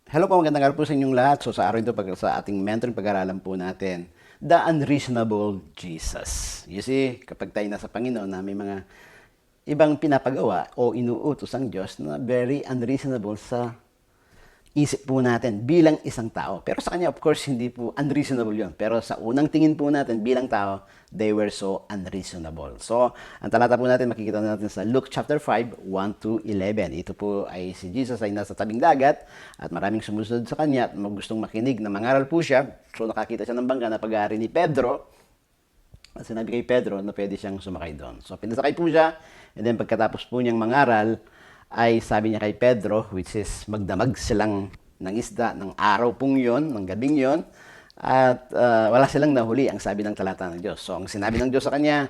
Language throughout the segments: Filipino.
Hello po, magandang araw po sa inyong lahat. So sa araw ito, sa ating mentoring pag-aralan po natin, The Unreasonable Jesus. You see, kapag tayo nasa Panginoon na may mga ibang pinapagawa o inuutos ang Diyos na very unreasonable sa isip po natin bilang isang tao. Pero sa kanya, of course, hindi po unreasonable yun. Pero sa unang tingin po natin bilang tao, they were so unreasonable. So, ang talata po natin, makikita natin sa Luke chapter 5, 1 to 11. Ito po ay si Jesus ay nasa tabing dagat at maraming sumusunod sa kanya at gustong makinig na mangaral po siya. So, nakakita siya ng bangka na pag-aari ni Pedro. At sinabi kay Pedro na pwede siyang sumakay doon. So, pinasakay po siya. And then, pagkatapos po niyang mangaral, ay sabi niya kay Pedro, which is magdamag silang ng isda ng araw pong yon, ng gabing yon, at wala silang nahuli, ang sabi ng talata ng Diyos. So, ang sinabi ng Diyos sa kanya,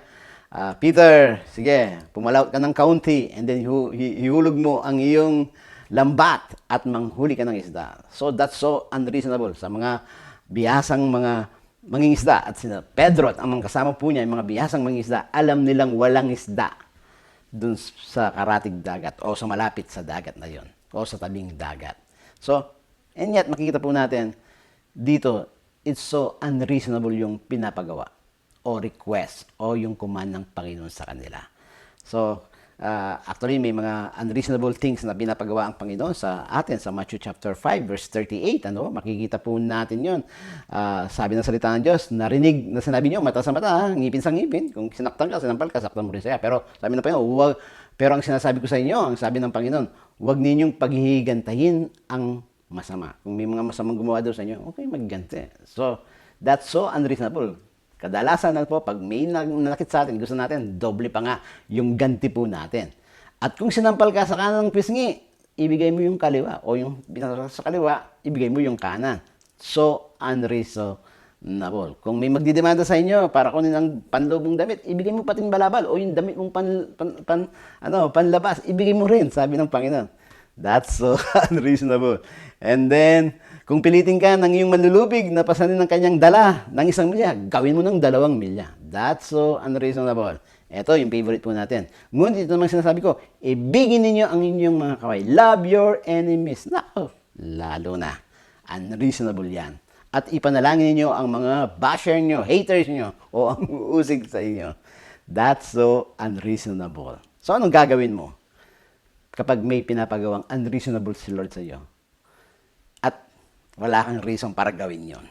Peter, sige, pumalaot ka ng kaunti, and then hihulog mo ang iyong lambat at manghuli ka ng isda. So, that's so unreasonable sa mga bihasang mga mangingisda. At sina Pedro at ang mga kasama po niya, yung mga bihasang mangingisda, alam nilang walang isda dun sa karatig dagat o sa malapit sa dagat na yon o sa tabing dagat. So, and yet makikita po natin dito, it's so unreasonable yung pinapagawa o request o yung command ng Panginoon sa kanila. So, actually may mga unreasonable things na pinapagawa ang Panginoon sa atin sa Matthew chapter 5 verse 38. Makikita po natin yon. Sabi ng salita ng Diyos, narinig na sinabi niyo, mata sa mata, ngipin sa ngipin. Kung sinaktan ka, sinampal ka, saktan mo rin siya. Pero sabi ng Panginoon, pero ang sinasabi ko sa inyo, ang sabi ng Panginoon, huwag ninyong paghihigantahin ang masama. Kung may mga masamang gumawa daw sa inyo, okay, magganti. So, that's so unreasonable. Kadalasan na po, pag may nanakit sa atin, gusto natin, doble pa nga yung ganti po natin. At kung sinampal ka sa kanan ng pisngi, ibigay mo yung kaliwa. O yung sa kaliwa, ibigay mo yung kanan. So unreasonable. Kung may magdidemanda sa inyo para kunin ang panloob damit, ibigay mo pating balabal. O yung damit mong panlabas, ibigay mo rin, sabi ng Panginoon. That's so unreasonable. And then, kung pilitin ka ng iyong manlulubig na pasanin ng kanyang dala ng 1 milya, gawin mo ng 2 milya. That's so unreasonable. Ito yung favorite po natin. Ngunit ito naman sinasabi ko, ibigin ninyo ang inyong mga kaway. Love your enemies. Nako, lalo na. Unreasonable yan. At ipanalangin ninyo ang mga basher nyo, haters nyo, o ang uusig sa inyo. That's so unreasonable. So anong gagawin mo kapag may pinapagawang unreasonable si Lord sa iyo? At wala kang reason para gawin yon.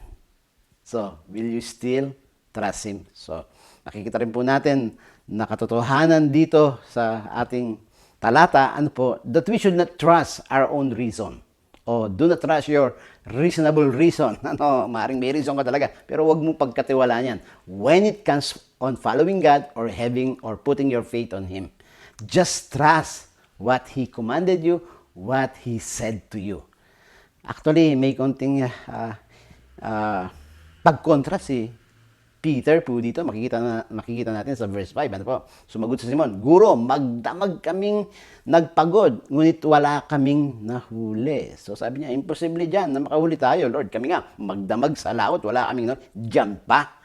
So, will you still trust Him? So, makikita rin po natin na katotohanan dito sa ating talata, that we should not trust our own reason. O, do not trust your reasonable reason. Maaaring may reason ka talaga, pero huwag mo pagkatiwalaan yan. When it comes on following God or having or putting your faith on Him, just trust what He commanded you, what He said to you. Actually, may konting pagkontra si Peter po dito. Makikita natin sa verse 5. Sumagot si Simon, Guro, magdamag kaming nagpagod, ngunit wala kaming nahuli. So sabi niya, imposible dyan na makahuli tayo, Lord. Kami nga, magdamag sa laot, wala kaming nahuli. Diyan pa.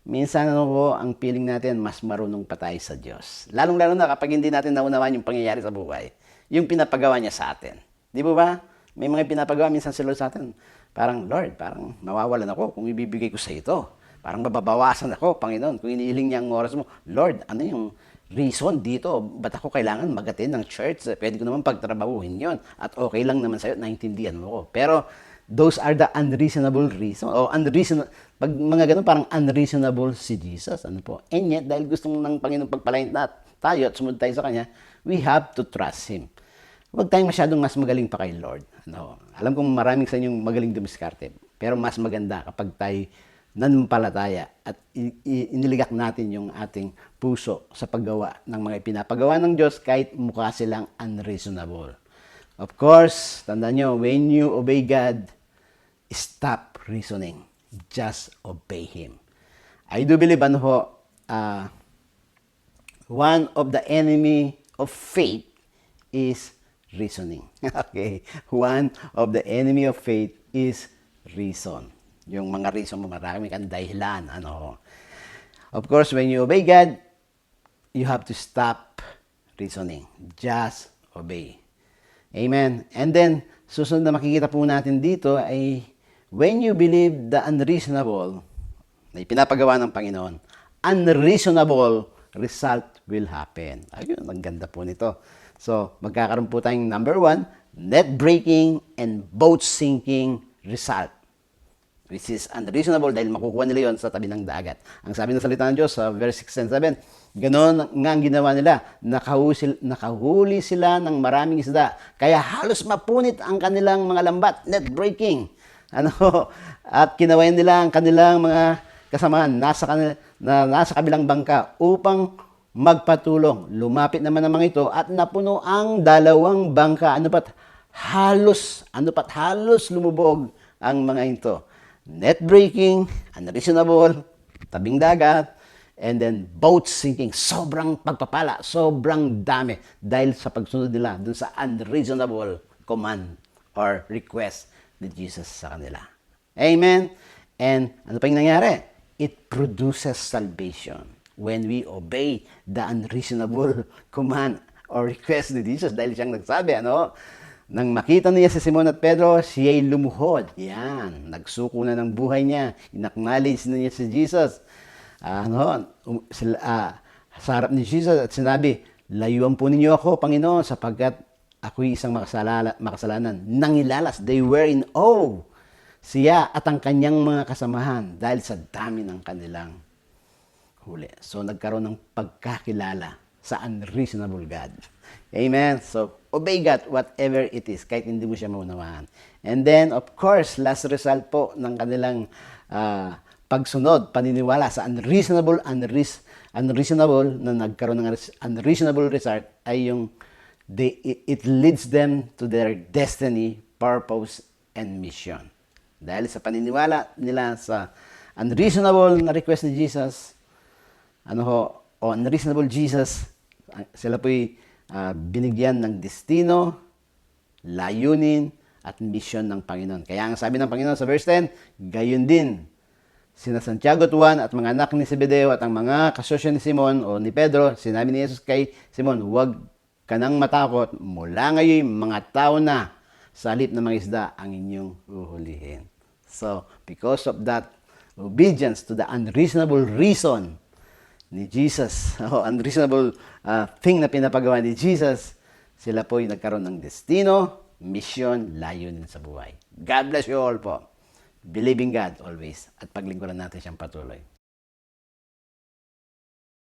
Minsan ang feeling natin, mas marunong pa tayo sa Diyos. Lalong-lalo na kapag hindi natin naunawaan yung pangyayari sa buhay. Yung pinapagawa niya sa atin. Di ba? May mga pinapagawa minsan si Lord sa atin. Parang, Lord, parang mawawalan ako kung ibibigay ko sa ito. Parang mababawasan ako, Panginoon, kung inihiling niya ang oras mo. Lord, ano yung reason dito? Ba't ako kailangan magatin ng church? Pwede ko naman pagtrabahuhin yon. At okay lang naman sa'yo, naintindihan mo ko. Pero, those are the unreasonable reasons. O unreasonable, pag mga ganun, parang unreasonable si Jesus. And yet, dahil gusto ng Panginoon pagpalain tayo at sumunod tayo sa Kanya, we have to trust Him. Huwag tayong masyadong mas magaling pa kay Lord. Alam kong maraming sa inyong magaling dumiskarte. Pero mas maganda kapag tayo nanampalataya at iniligak natin yung ating puso sa paggawa ng mga pinapagawa ng Diyos kahit mukha silang unreasonable. Of course, tandaan nyo, when you obey God, stop reasoning. Just obey Him. I do believe, one of the enemy of faith is reasoning. Okay? One of the enemy of faith is reason. Yung mga reason mo, marami kang dahilan. Of course, when you obey God, you have to stop reasoning. Just obey. Amen. And then, susunod na makikita po natin dito ay when you believe the unreasonable na ipinapagawa ng Panginoon, unreasonable result will happen. Ayun, ang ganda po nito. So, magkakaroon po tayong number 1, net-breaking and boat-sinking result. Which is unreasonable dahil makukuha nila yon sa tabi ng dagat. Ang sabi ng salita ng Diyos sa verse 6 and 7, ganoon nga ang ginawa nila. Nakahuli sila ng maraming isda. Kaya halos mapunit ang kanilang mga lambat. Net-breaking. At kinawayan nila ang kanilang mga kasamahan nasa kabilang bangka upang magpatulong. Lumapit naman ang mga ito at napuno ang dalawang bangka. Ano pat halos lumubog ang mga ito. Net-breaking, unreasonable, tabing dagat, and then boat sinking. Sobrang pagpapala, sobrang dami dahil sa pagsunod nila dun sa unreasonable command or request ni Jesus sa kanila. Amen? And ano pa yung nangyari? It produces salvation when we obey the unreasonable command or request ni Jesus dahil siyang nagsabi, nang makita niya si Simon at Pedro, siya'y lumuhod. Yan, nagsuko na ng buhay niya. Inacknowledge na niya si Jesus. Sa harap ni Jesus at sinabi, layuan po ninyo ako, Panginoon, sapagkat ako'y isang makasalanan. Nangilalas, they were in awe. Siya at ang kanyang mga kasamahan dahil sa dami ng kanilang huli. So, nagkaroon ng pagkakilala sa unreasonable God. Amen? So, obey God, whatever it is, kahit hindi mo siya maunawaan. And then, of course, last result po ng kanilang pagsunod, paniniwala sa unreasonable na nagkaroon ng unreasonable result ay yung it leads them to their destiny, purpose, and mission. Dahil sa paniniwala nila sa unreasonable na request ni Jesus, unreasonable Jesus, sila po'y binigyan ng destino, layunin, at mission ng Panginoon. Kaya ang sabi ng Panginoon sa verse 10, gayon din, sina Santiago at Juan at mga anak ni Zebedeo at ang mga kasosyo ni Simon o ni Pedro, sinabi ni Jesus kay Simon, huwag ka nang matakot, mula ngayon mga tao na sa halip ng mga isda ang inyong uhulihin. So, because of that obedience to the unreasonable reason ni Jesus, unreasonable thing na pinapagawa ni Jesus, sila po'y nagkaroon ng destino, mission, layunin sa buhay. God bless you all po. Believe in God always at paglingkuran natin siyang patuloy.